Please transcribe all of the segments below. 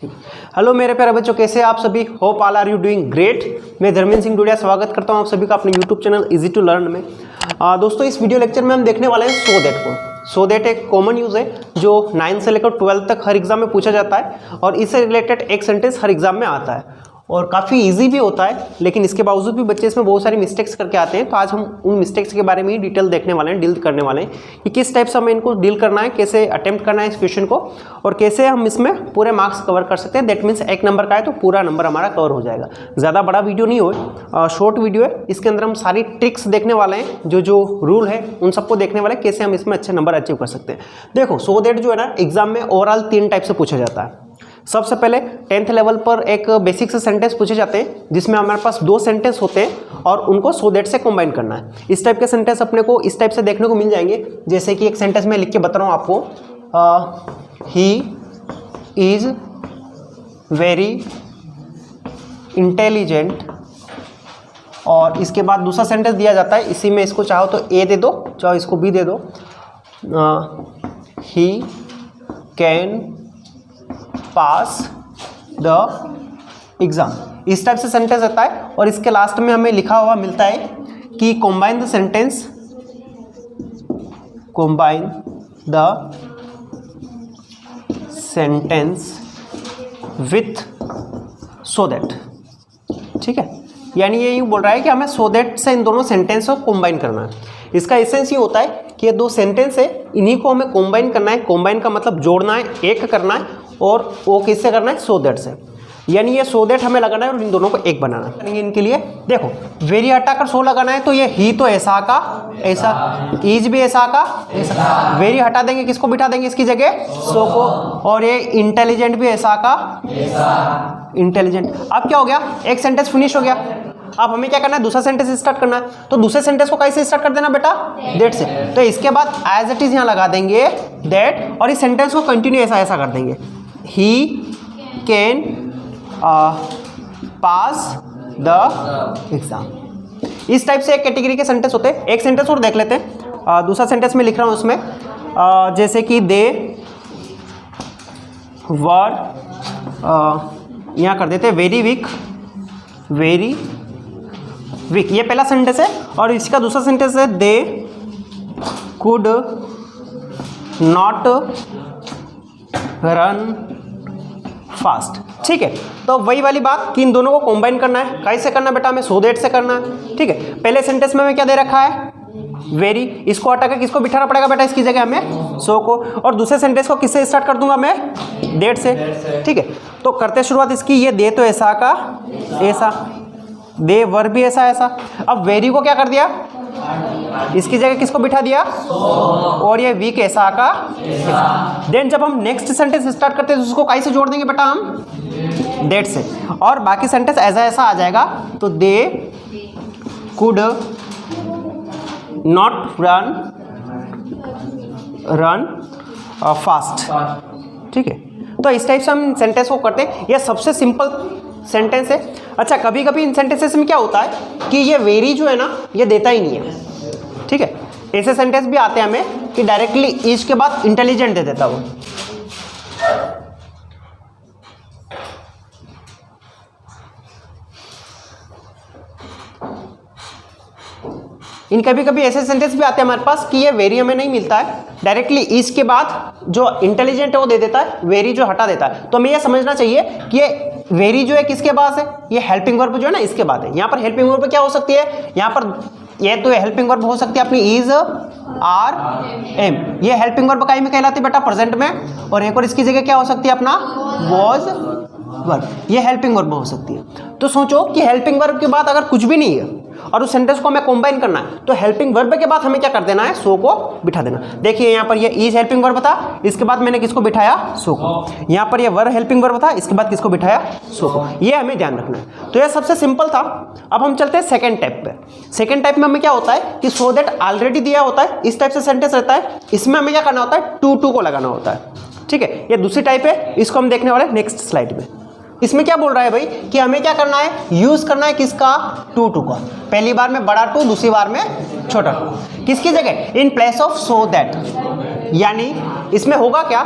ठीक। हेलो मेरे प्यारे बच्चों, कैसे आप सभी? Hope all are you doing great. मैं धर्मेंद्र सिंह डुडिया स्वागत करता हूं आप सभी का अपने YouTube channel easy to learn में। दोस्तों, इस वीडियो लेक्चर में हम देखने वाले हैं सो दैट को। सो दैट एक कॉमन यूज है जो 9 से लेकर 12 तक हर एग्जाम में पूछा जाता है और इससे रिलेटेड एक सेंटेंस हर एग्जाम में आता है और काफ़ी इजी भी होता है, लेकिन इसके बावजूद भी बच्चे इसमें बहुत सारी मिस्टेक्स करके आते हैं। तो आज हम उन मिस्टेक्स के बारे में ही डिटेल देखने वाले हैं, डील करने वाले हैं कि किस टाइप से हमें इनको डील करना है, कैसे अटेम्प्ट करना है इस क्वेश्चन को और कैसे हम इसमें पूरे मार्क्स कवर कर सकते हैं। दैट मीन्स 1 नंबर का है तो पूरा नंबर हमारा कवर हो जाएगा। ज़्यादा बड़ा वीडियो नहीं हो, शॉर्ट वीडियो है। इसके अंदर हम सारी ट्रिक्स देखने वाले हैं, जो रूल है उन सबको देखने वाले हैं, कैसे हम इसमें अच्छे नंबर अचीव कर सकते हैं। देखो, सो दैट जो है ना, एग्जाम में ओवरऑल 3 टाइप से पूछा जाता है। सबसे पहले 10th लेवल पर एक बेसिक से सेंटेंस पूछे जाते हैं जिसमें हमारे पास 2 सेंटेंस होते हैं और उनको सो दैट से कंबाइन करना है। इस टाइप के सेंटेंस अपने को इस टाइप से देखने को मिल जाएंगे, जैसे कि एक सेंटेंस में लिख के बता रहा हूँ आपको, ही इज वेरी इंटेलिजेंट, और इसके बाद दूसरा सेंटेंस दिया जाता है, इसी में इसको चाहो तो ए दे दो, चाहो इसको बी दे दो, he can pass the exam. इस टाइप से सेंटेंस आता है और इसके लास्ट में हमें लिखा हुआ मिलता है कि combine the sentence, combine the sentence with so that. ठीक है, यानी ये यूँ बोल रहा है कि हमें सो दैट से इन दोनों सेंटेंस को कंबाइन करना है। इसका एसेंस ये होता है कि ये 2 सेंटेंस है, इन्हीं को हमें कंबाइन करना है। कंबाइन का मतलब जोड़ना है, एक करना है, और वो किससे करना है? सो दैट से। यानी ये सो दैट हमें लगाना है और इन दोनों को एक बनाना है। इनके लिए देखो, वेरी हटाकर सो लगाना है तो ये ही तो ऐसा का ऐसा, इज भी ऐसा का ऐसा। वेरी हटा देंगे, किसको बिठा देंगे इसकी जगह? सो को। और ये इंटेलिजेंट भी ऐसा का ऐसा, इंटेलिजेंट। अब क्या हो गया? एक सेंटेंस फिनिश हो गया। अब हमें क्या करना है? दूसरा सेंटेंस स्टार्ट करना है। तो दूसरे सेंटेंस को कैसे स्टार्ट कर देना बेटा? दैट से। तो इसके बाद एज इट इज यहाँ लगा देंगे दैट और इस सेंटेंस को कंटिन्यू ऐसा ऐसा कर देंगे, he can pass the exam. इस टाइप से एक कैटेगरी के सेंटेंस होते हैं। एक सेंटेंस और देख लेते हैं। दूसरा सेंटेंस में लिख रहा हूँ उसमें, जैसे कि दे वर, यहाँ कर देते वेरी वीक, वेरी वीक। ये पहला सेंटेंस है और इसका दूसरा सेंटेंस है they could not run fast. ठीक है, तो वही वाली बात कि इन दोनों को कंबाइन करना है। कैसे करना बेटा? हमें सो दैट से करना है। ठीक है, पहले सेंटेंस में हमें क्या दे रखा है? वेरी। इसको हटा कर किसको बिठाना पड़ेगा बेटा इसकी जगह? हमें सो को। और दूसरे सेंटेंस को किससे स्टार्ट कर दूंगा मैं? दैट से। ठीक है, तो करते शुरुआत इसकी, ये दे तो ऐसा का ऐसा, दे वर भी ऐसा ऐसा। अब वेरी को क्या कर दिया? इसकी जगह किसको बिठा दिया? और ये वीक ऐसा का। देन जब हम नेक्स्ट सेंटेंस स्टार्ट करते हैं तो उसको कैसे जोड़ देंगे बेटा? हम दैट से। और बाकी सेंटेंस ऐसा ऐसा आ जाएगा। तो they could not run fast. ठीक है, तो इस टाइप से हम सेंटेंस को करते हैं। यह सबसे सिंपल सेंटेंस है। अच्छा, कभी कभी इन सेंटेंसेस में क्या होता है कि ये वेरी जो है ना, ये देता ही नहीं है। ठीक है, ऐसे सेंटेंस भी आते हैं हमें कि डायरेक्टली इज के बाद इंटेलिजेंट दे देता वो। इन कभी कभी ऐसे सेंटेंस भी आते हैं हमारे पास कि ये वेरी हमें नहीं मिलता है, डायरेक्टली इज के बाद जो इंटेलिजेंट है वो दे देता है, वेरी जो हटा देता है। तो हमें ये समझना चाहिए कि ये वेरी जो है किसके बाद है? ये हेल्पिंग वर्ब जो है ना, इसके बाद है। यहाँ पर हेल्पिंग वर्ब क्या हो सकती है? यहाँ पर ये तो हेल्पिंग वर्ब हो सकती है अपनी इज, आर, एम। ये हेल्पिंग वर्ब काई में कहलाती है बेटा? प्रेजेंट में। और एक और इसकी जगह क्या हो सकती है? अपना वॉज वर्ब। ये हेल्पिंग वर्ब हो सकती है। तो सोचो कि हेल्पिंग वर्ब के बाद अगर कुछ भी नहीं है और उस सेंटेंस को हमें कंबाइन करना है तो हेल्पिंग वर्ब के बाद हमें क्या कर देना है? सो को बिठा देना। देखिए यहाँ पर ये इज हेल्पिंग वर्ब था, इसके बाद मैंने किसको बिठाया? सो को। यहाँ पर ये वर हेल्पिंग वर्ब था, इसके बाद किसको बिठाया? सो को। ये हमें ध्यान रखना है। तो यह सबसे सिंपल था। अब हम चलते हैं सेकेंड टाइप पे। सेकेंड टाइप में हमें क्या होता है कि सो दैट ऑलरेडी दिया होता है, इस टाइप से सेंटेंस रहता है। इसमें हमें क्या करना होता है? टू को लगाना होता है। ठीक है, ये दूसरी टाइप है, इसको हम देखने वाले नेक्स्ट स्लाइड में। इसमें क्या बोल रहा है भाई कि हमें क्या करना है? यूज करना है किसका? टू का। पहली बार में बड़ा टू, दूसरी बार में छोटा टू। किसकी जगह? In place of so that. यानी इसमें होगा क्या?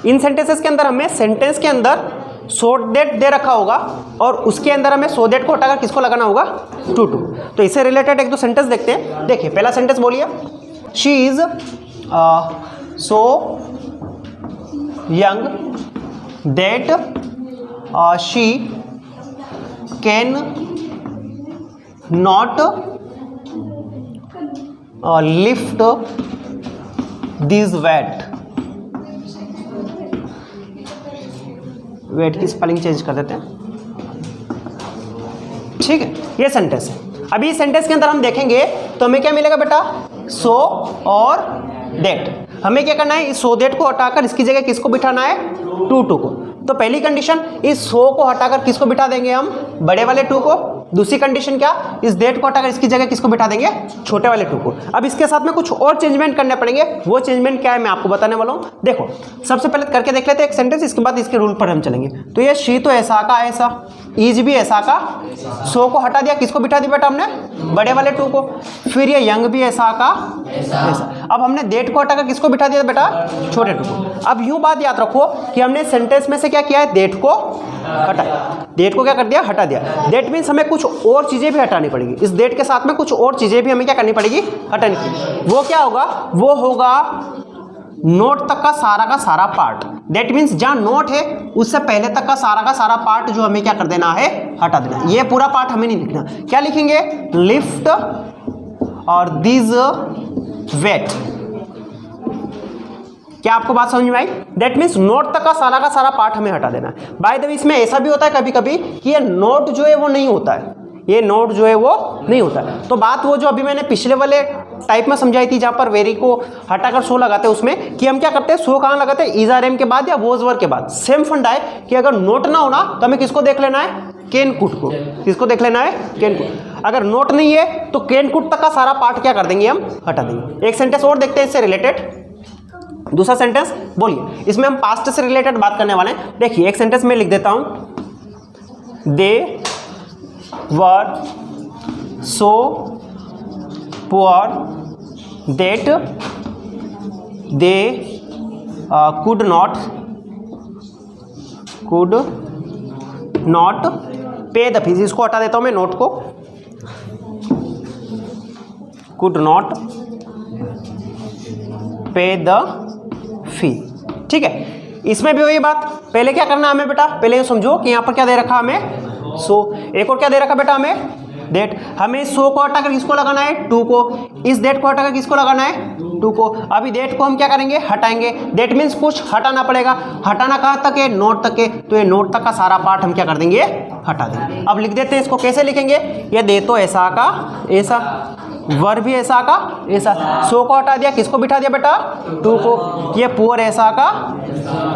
इन सेंटेंसेस के अंदर हमें सेंटेंस के अंदर सो दैट दे रखा होगा और उसके अंदर हमें सो दैट को हटाकर किसको लगाना होगा, टू टू। तो इससे रिलेटेड एक दो सेंटेंस देखते हैं। देखिए पहला सेंटेंस बोलिए, she is so young that she can not lift this weight की स्पेलिंग चेंज कर देते हैं, ठीक है। ये सेंटेंस है। अभी इस सेंटेंस के अंदर हम देखेंगे तो हमें क्या मिलेगा बेटा, सो और डेट। हमें क्या करना है, इस सो डेट को हटाकर इसकी जगह किसको बिठाना है, टू टू को। तो पहली कंडीशन, इस सो को हटाकर किसको बिठा देंगे हम, बड़े वाले टू को। दूसरी कंडीशन क्या, इस डेट को हटाकर इसकी जगह किसको बिठा देंगे, छोटे वाले टू को। अब इसके साथ में कुछ और चेंजमेंट करने पड़ेंगे, वो चेंजमेंट क्या है मैं आपको बताने वाला हूँ। देखो सबसे पहले करके देख लेते हैं एक सेंटेंस, इसके बाद इसके रूल पर हम चलेंगे। तो ये शी तो ऐसा का ऐसा, इज भी ऐसा का, सो को हटा दिया, किसको बिठा दिया बेटा हमने, बड़े वाले टू को। फिर ये यंग भी ऐसा का ऐसा। अब हमने डेट को हटाकर किसको बिठा दिया बेटा, छोटे टू को। अब यूं बात याद रखो कि हमने सेंटेंस में से क्या किया है, डेट को हटाया, डेट को क्या कर दिया, हटा दिया। डेट मीन्स हमें कुछ और चीजें भी हटानी पड़ेगी, इस डेट के साथ में कुछ और चीजें भी हमें क्या करनी पड़ेगी, हटानी पड़ेगी। वो क्या होगा, वो होगा नोट तक का सारा पार्ट। डेट मीन्स जहां नोट है उससे पहले तक का सारा पार्ट जो हमें क्या कर देना है, हटा देना। ये पूरा पार्ट हमें नहीं लिखना। क्या लिखेंगे, लिफ्ट और दिस वेट। क्या आपको बात समझ में आई? दैट मीन्स नोट तक का सारा पार्ट हमें हटा देना है। बाय द वे इसमें ऐसा भी होता है कभी कभी कि ये नोट जो है वो नहीं होता है, ये नोट जो है वो नहीं होता है। तो बात वो जो अभी मैंने पिछले वाले टाइप में समझाई थी, जहां पर वेरी को हटाकर सो लगाते हैं, उसमें कि हम क्या करते हैं, सो कहां लगाते हैं, इज आर एम के बाद या वॉज वर के बाद। सेम फंडा है कि अगर नोट ना होना तो हमें किसको देख लेना है, कैन कुड को। किसको देख लेना है, कैन कुड। अगर नोट नहीं है तो कैन कुड तक का सारा पार्ट क्या कर देंगे, हम हटा देंगे। एक सेंटेंस और देखते हैं इससे रिलेटेड, दूसरा सेंटेंस बोलिए। इसमें हम पास्ट से रिलेटेड बात करने वाले हैं। देखिए एक सेंटेंस में लिख देता हूं, they were so poor that they could not pay the fees. इसको हटा देता हूं मैं, नोट को, could not pay the fee. ठीक है, इसमें भी वही बात, पहले क्या करना है हमें बेटा, पहले ये समझो कि यहां पर क्या दे रखा हमें, सो। एक और क्या दे रखा बेटा हमें, डेट। हमें सो को हटाकर किसको लगाना है, टू को। इस डेट को हटाकर किसको लगाना है, टू को। अभी डेट को हम क्या करेंगे, हटाएंगे। डेट मीन्स कुछ हटाना पड़ेगा। हटाना कहाँ तक है, नोट तक है। तो ये नोट तक का सारा पार्ट हम क्या कर देंगे, हटा देंगे। अब लिख देते हैं इसको, कैसे लिखेंगे, ये दे तो ऐसा का ऐसा, वर भी ऐसा का ऐसा। सो को हटा दिया, किसको बिठा दिया बेटा, टू को। ये पुअर ऐसा का,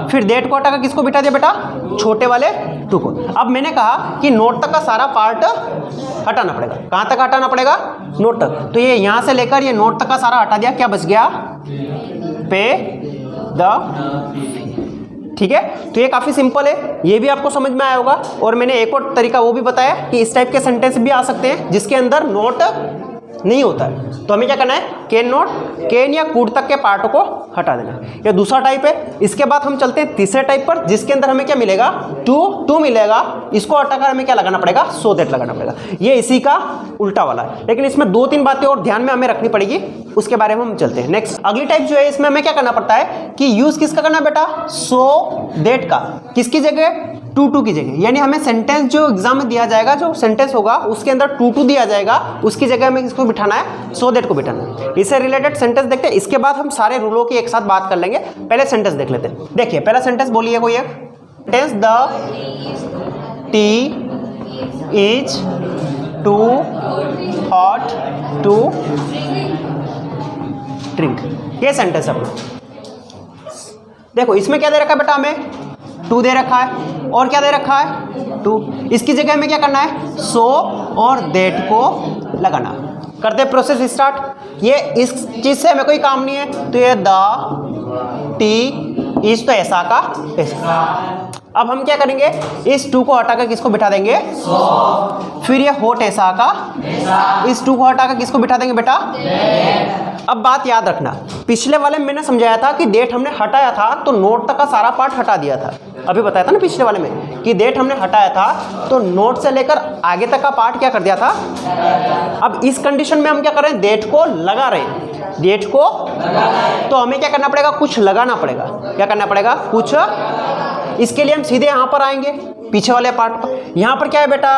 फिर डेट को हटाकर किसको बिठा दिया बेटा, छोटे वाले टू को। अब मैंने कहा कि नोट तक का सारा पार्ट हटाना पड़ेगा। कहां तक हटाना पड़ेगा, नोट तक। तो ये यहां से लेकर ये नोट तक का सारा हटा दिया, क्या बच गया, पे द। ठीक है, तो ये काफी सिंपल है, ये भी आपको समझ में आया होगा। और मैंने एक और तरीका वो भी बताया कि इस टाइप के सेंटेंस भी आ सकते हैं जिसके अंदर नोट नहीं होता है। तो हमें क्या करना है, कैन नॉट, कैन या कुड तक के पार्टों को हटा देना है। ये दूसरा टाइप है। इसके बाद हम चलते हैं तीसरे टाइप पर, जिसके अंदर हमें क्या मिलेगा, टू मिलेगा। इसको हटाकर हमें क्या लगाना पड़ेगा, सो दैट लगाना पड़ेगा। ये इसी का उल्टा वाला है, लेकिन इसमें दो तीन बातें और ध्यान में हमें रखनी पड़ेगी, उसके बारे में हम चलते हैं। नेक्स्ट अगली टाइप जो है, इसमें हमें क्या करना पड़ता है कि यूज किसका करना बेटा, सो दैट का। किसकी जगह, टू की जगह। यानी हमें सेंटेंस जो एग्जाम में दिया जाएगा, जो सेंटेंस होगा उसके अंदर टू दिया जाएगा, उसकी जगह हमें किसको बिठाना है, सो दैट को बिठाना है। इससे रिलेटेड सेंटेंस देखते हैं, इसके बाद हम सारे रूलों की एक साथ बात कर लेंगे। पहले सेंटेंस देख लेते हैं। देखिए पहला सेंटेंस बोलिए कोई एक, sentence the tea is too hot to drink. ये सेंटेंस अपना देखो, इसमें क्या दे रखा है बेटा, हमें टू दे रखा है और क्या दे रखा है, टू। इसकी जगह में क्या करना है, सो और दैट को लगाना। करते प्रोसेस स्टार्ट। ये इस चीज से हमें कोई काम नहीं है, तो ये द टी इज तो ऐसा का ऐसा। अब हम क्या करेंगे, इस टू को हटाकर किसको बिठा देंगे, फिर ये होठ ऐसा का, इस टू को हटाकर किसको बिठा देंगे बेटा। अब बात याद रखना, पिछले वाले में मैंने समझाया था कि डेट हमने हटाया था तो नोट तक का सारा पार्ट हटा दिया था। अभी बताया था ना पिछले वाले में कि डेट हमने हटाया था तो नोट से लेकर आगे तक का पार्ट क्या कर दिया था। अब इस कंडीशन में हम क्या कर रहे हैं, डेट को लगा रहे हैं, डेट को, तो हमें क्या करना पड़ेगा, कुछ लगाना पड़ेगा। क्या करना पड़ेगा, कुछ। इसके लिए हम सीधे यहाँ पर आएंगे पीछे वाले पार्ट पर। यहाँ पर क्या है बेटा,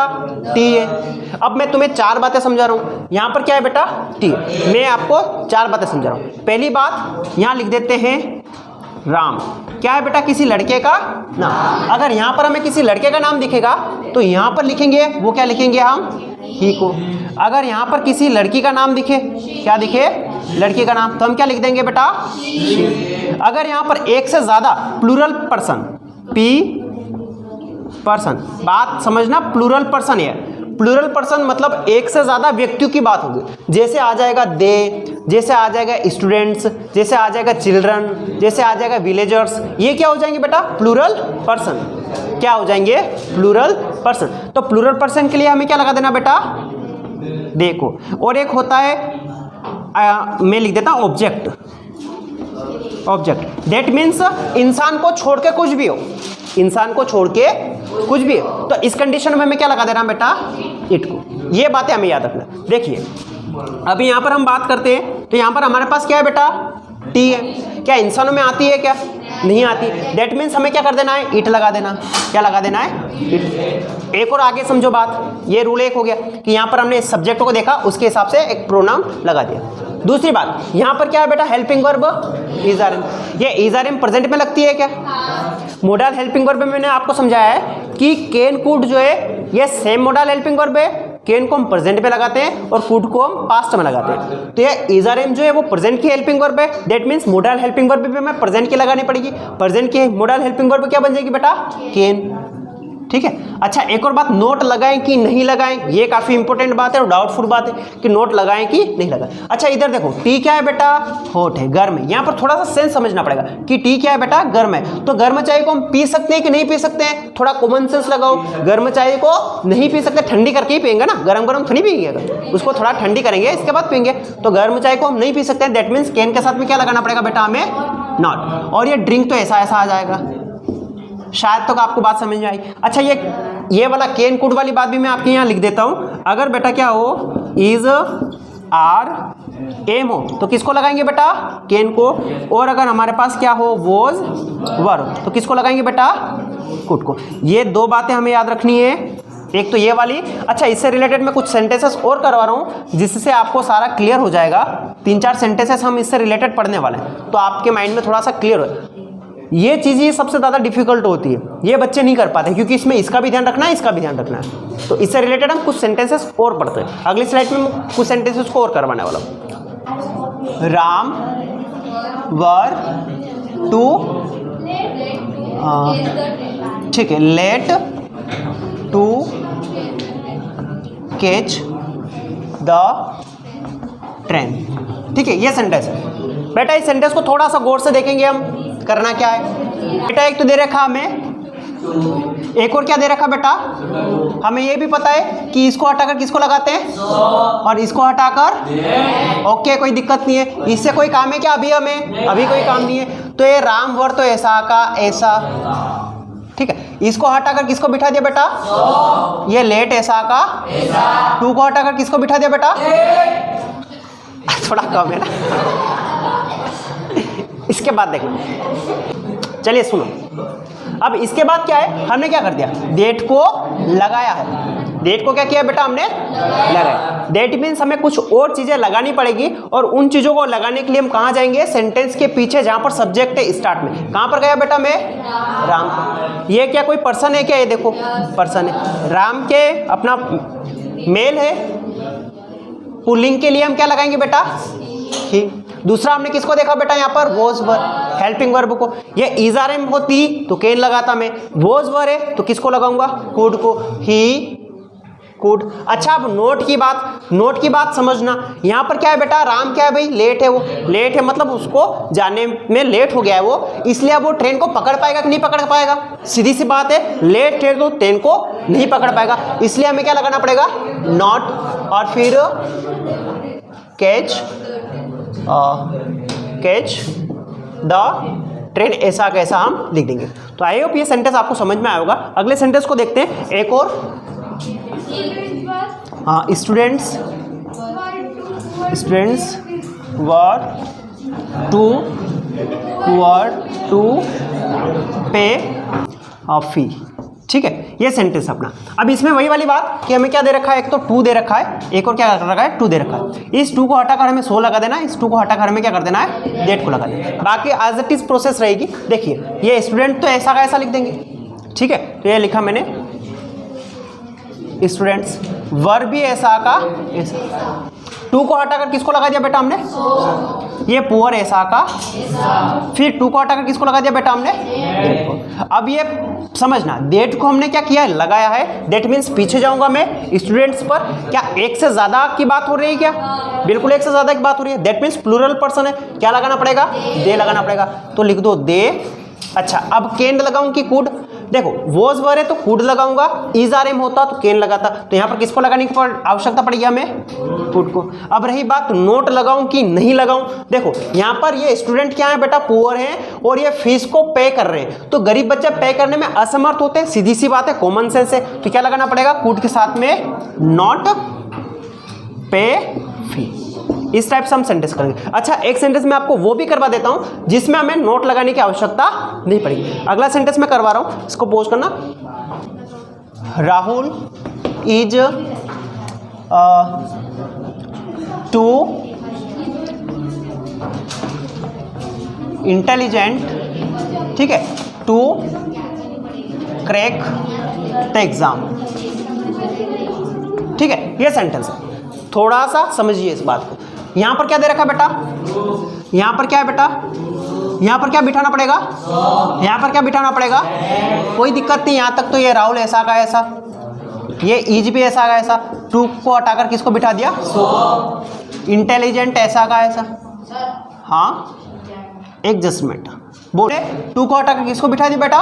टी है। अब मैं तुम्हें 4 बातें समझा रहा हूँ। यहाँ पर क्या है बेटा, टी। मैं आपको 4 बातें समझा रहा हूँ। पहली बात यहाँ लिख देते हैं राम। क्या है बेटा, किसी लड़के का नाम। अगर यहाँ पर हमें किसी लड़के का नाम दिखेगा तो यहाँ पर लिखेंगे, वो क्या लिखेंगे हम, ही को। अगर यहाँ पर किसी लड़की का नाम दिखे, क्या दिखे, लड़की का नाम, तो हम क्या लिख देंगे बेटा, अगर यहाँ पर एक से ज़्यादा प्लूरल पर्सन, पी पर्सन, बात समझना, प्लूरल पर्सन है। प्लूरल पर्सन मतलब एक से ज़्यादा व्यक्तियों की बात होगी। जैसे आ जाएगा दे, जैसे आ जाएगा स्टूडेंट्स, जैसे आ जाएगा चिल्ड्रन, जैसे आ जाएगा विलेजर्स, ये क्या हो जाएंगे बेटा, प्लूरल पर्सन। क्या हो जाएंगे, प्लूरल पर्सन। तो प्लूरल पर्सन के लिए हमें क्या लगा देना बेटा, देखो। और एक होता है मैं लिख देता हूँ ऑब्जेक्ट। ऑब्जेक्ट दैट मीन्स इंसान को छोड़ के कुछ भी हो, इंसान को छोड़ के कुछ भी हो। तो इस कंडीशन में हमें क्या लगा देना बेटा, इट को। ये बातें हमें याद रखना। देखिए अभी यहाँ पर हम बात करते हैं तो यहाँ पर हमारे पास क्या है बेटा, टी है। क्या इंसानों में आती है, क्या नहीं आती। दैट मीन्स हमें क्या कर देना है, इट लगा देना। क्या लगा देना है, इट। एक और आगे समझो बात, ये रूल एक हो गया कि यहाँ पर हमने इस सब्जेक्ट को देखा, उसके हिसाब से एक प्रोनाउन लगा दिया। दूसरी बात, यहाँ पर क्या है बेटा, helping verb is are am. ये इज आर एम प्रेजेंट में लगती है क्या, मोडल हेल्पिंग वर्ब में मैंने आपको समझाया है कि कैन कुड जो है ये सेम मोडल हेल्पिंग वर्ब है। कैन को हम प्रेजेंट में लगाते हैं और कुड को हम पास्ट में लगाते हैं। तो ये इज आर एम जो है वो प्रेजेंट की हेल्पिंग वर्ब है। That means model helping verb भी हमें प्रेजेंट की लगानी पड़ेगी। प्रेजेंट की मोडल हेल्पिंग वर्ब क्या बन जाएगी बेटा, कैन। ठीक है। अच्छा एक और बात, नोट लगाएं कि नहीं लगाएं, ये काफी इंपॉर्टेंट बात है और डाउटफुल बात है कि नोट लगाएं कि नहीं लगाएं। अच्छा इधर देखो, टी क्या है बेटा, होठ है, गर्म है। यहाँ पर थोड़ा सा सेंस समझना पड़ेगा कि टी क्या है बेटा, गर्म है। तो गर्म चाय को हम पी सकते हैं कि नहीं पी सकते हैं, थोड़ा कॉमन सेंस लगाओ। गर्म चाय को नहीं पी सकते, ठंडी करके ही पियेंगे ना, गरम गरम थोड़ी पियेंगे, अगर उसको थोड़ा ठंडी करेंगे इसके बाद पियेंगे। तो गर्म चाय को हम नहीं पी सकते हैं। दैट मीन्स कैन के साथ में क्या लगाना पड़ेगा बेटा हमें, नॉट। और ये ड्रिंक तो ऐसा ऐसा आ जाएगा। शायद तक आपको बात समझ में आई। अच्छा ये वाला कैन कुड वाली बात भी मैं आपके यहाँ लिख देता हूँ। अगर बेटा क्या हो, इज आर एम हो तो किसको लगाएंगे बेटा, कैन को। और अगर हमारे पास क्या हो, वॉज वर, तो किसको लगाएंगे बेटा, कुड को। ये 2 बातें हमें याद रखनी है, एक तो ये वाली। अच्छा इससे रिलेटेड मैं कुछ सेंटेंसेस और करवा रहा हूँ जिससे आपको सारा क्लियर हो जाएगा। 3-4 सेंटेंसेस हम इससे रिलेटेड पढ़ने वाले हैं तो आपके माइंड में थोड़ा सा क्लियर हो। ये चीज़ ही सबसे ज़्यादा डिफिकल्ट होती है, ये बच्चे नहीं कर पाते क्योंकि इसमें इसका भी ध्यान रखना है, इसका भी ध्यान रखना है। तो इससे रिलेटेड हम कुछ सेंटेंसेस और पढ़ते हैं। अगली स्लाइड में कुछ सेंटेंसेस को और करवाने वाला हूँ। राम वर टू, ठीक है, late to catch the train. ठीक है, ये सेंटेंस है बेटा। इस सेंटेंस को थोड़ा सा गौर से देखेंगे हम, करना क्या है बेटा। एक तो दे रखा हमें, एक और क्या दे रखा बेटा, हमें ये भी पता है कि इसको हटाकर किसको लगाते हैं, और इसको हटाकर ओके, कोई दिक्कत नहीं है। इससे कोई काम है क्या अभी, हमें अभी कोई काम नहीं है। तो ये राम वर तो ऐसा का ऐसा, ठीक है। इसको हटाकर किसको बिठा दिया बेटा, ये लेट ऐसा का ऐसा। टू को हटाकर किसको बिठा दिया बेटा, थोड़ा कम है ना। इसके बाद देखो, चलिए सुनो। अब इसके बाद क्या है, हमने क्या कर दिया, डेट को लगाया है। डेट को क्या किया बेटा, हमने लगाया। डेट मीन्स हमें कुछ और चीजें लगानी पड़ेगी और उन चीजों को लगाने के लिए हम कहाँ जाएंगे, सेंटेंस के पीछे जहां पर सब्जेक्ट है स्टार्ट में। कहां पर गया बेटा मैं, राम को। ये क्या कोई पर्सन है क्या, ये देखो पर्सन है। राम के अपना मेल है, पुल्लिंग के लिए हम क्या लगाएंगे बेटा, ही। दूसरा हमने किसको देखा बेटा, यहाँ पर वॉज वर, हेल्पिंग वर्ब को। ये इज आर एम होती तो कैन लगाता मैं, वॉज वर है तो किसको लगाऊंगा, कुड को। He could. अच्छा अब नोट की बात समझना। यहाँ पर क्या है बेटा, राम क्या है भाई, लेट है, वो लेट है मतलब उसको जाने में लेट हो गया है वो, इसलिए अब वो ट्रेन को पकड़ पाएगा कि नहीं पकड़ पाएगा, सीधी सी बात है, लेट है तो ट्रेन को नहीं पकड़ पाएगा, इसलिए हमें क्या लगाना पड़ेगा, नॉट, और फिर कैच द ट्रेन, ऐसा कैसा हम लिख देंगे। तो आई होप ये सेंटेंस आपको समझ में आया होगा। अगले सेंटेंस को देखते हैं, एक और। हाँ, स्टूडेंट्स वर टू पे फी। ठीक है, ये सेंटेंस अपना। अब इसमें वही वाली बात कि हमें क्या दे रखा है, एक तो टू दे रखा है, एक और क्या कर रखा है, टू दे रखा है। इस टू को हटाकर हमें 100 लगा देना है, इस टू को हटाकर हमें क्या कर देना है, डेट को लगा देना। बाकी एज इट इज प्रोसेस रहेगी। देखिए ये स्टूडेंट तो ऐसा का ऐसा लिख देंगे, ठीक है, तो ये लिखा मैंने स्टूडेंट्स, वर भी ऐसा का ऐसा। टू को हटाकर किसको लगा दिया बेटा हमने, ये पुअर ऐसा का, फिर टू को हटाकर किसको लगा दिया बेटा हमने, डेट को। अब ये समझना, डेट को हमने क्या किया है, लगाया है, डेट मीन्स पीछे जाऊंगा मैं स्टूडेंट्स पर, क्या एक से ज्यादा की बात हो रही है क्या, बिल्कुल एक से ज्यादा की बात हो रही है, दैट मीन्स प्लूरल पर्सन है, क्या लगाना पड़ेगा, दे लगाना पड़ेगा, तो लिख दो दे। अच्छा अब केन लगाऊं कि कुड, देखो वॉज वर है तो कुड लगाऊंगा, इज आर एम होता तो केन लगाता, तो यहाँ पर किसको लगाने की आवश्यकता पड़ेगी हमें, कुड को। अब रही बात नोट लगाऊं कि नहीं लगाऊं, देखो यहाँ पर ये स्टूडेंट क्या है बेटा, पुअर है और ये फीस को पे कर रहे हैं, तो गरीब बच्चे पे करने में असमर्थ होते हैं, सीधी सी बात है, कॉमन सेंस है, तो क्या लगाना पड़ेगा, कुड के साथ में नॉट पे फी। इस टाइप से हम सेंटेंस करेंगे। अच्छा एक सेंटेंस में आपको वो भी करवा देता हूं जिसमें हमें नोट लगाने की आवश्यकता नहीं पड़ेगी। अगला सेंटेंस मैं करवा रहा हूं, इसको पोज करना, राहुल इज टू इंटेलिजेंट, ठीक है, टू क्रैक द एग्जाम। ठीक है, ये सेंटेंस है, थोड़ा सा समझिए इस बात को। यहां पर क्या दे रखा बेटा, यहां पर क्या है बेटा, यहां पर क्या बिठाना पड़ेगा, यहां पर क्या बिठाना पड़ेगा, कोई दिक्कत नहीं, यहां तक तो ये राहुल ऐसा का ऐसा, ये इज भी ऐसा का ऐसा, टू को हटाकर किसको बिठा दिया, इंटेलिजेंट ऐसा का ऐसा। हाँ एक जस्टमेंट बोले, टू को हटाकर किसको बिठा दिया बेटा,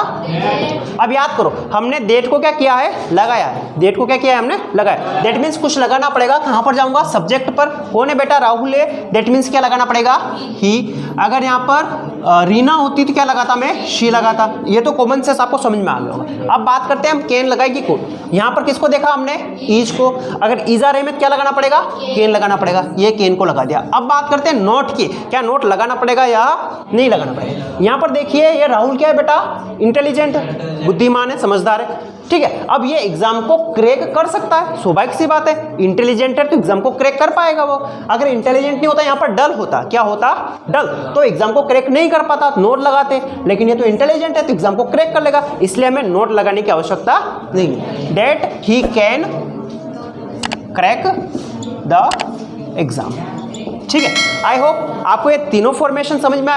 अब याद करो हमने डेट को क्या किया है, लगाया है, डेट को क्या किया है हमने, लगाया, डेट मीन्स कुछ लगाना पड़ेगा, कहां पर जाऊंगा, सब्जेक्ट पर, कौन है बेटा, राहुल है, डेट मीन्स क्या लगाना पड़ेगा, ही। अगर यहाँ पर रीना होती तो क्या लगाता मैं, शी लगाता, ये तो कॉमन सेंस आपको समझ में आ गया होगा। अब बात करते हैं हम केन लगाएगी को, यहाँ पर किसको देखा हमने, ईज को, अगर ईज आर एम क्या लगाना पड़ेगा, केन लगाना पड़ेगा, ये केन को लगा दिया। अब बात करते हैं नोट की, क्या नोट लगाना पड़ेगा या नहीं लगाना पड़ेगा। यहाँ पर देखिए ये राहुल क्या है बेटा, इंटेलिजेंट है, बुद्धिमान है, समझदार है, ठीक है। अब ये एग्जाम को क्रैक कर सकता है, स्वाभाविक सी बात है, इंटेलिजेंट है तो एग्जाम को क्रैक कर पाएगा वो। अगर इंटेलिजेंट नहीं होता, यहाँ पर डल होता, क्या होता, डल, तो एग्जाम को क्रैक नहीं कर पाता, नोट लगाते, लेकिन ये तो इंटेलिजेंट है तो एग्जाम को क्रैक कर लेगा, इसलिए हमें नोट लगाने की आवश्यकता नहीं है। That he can crack the exam. ठीक है, आई होप आपको ये तीनों फॉर्मेशन समझ में आए।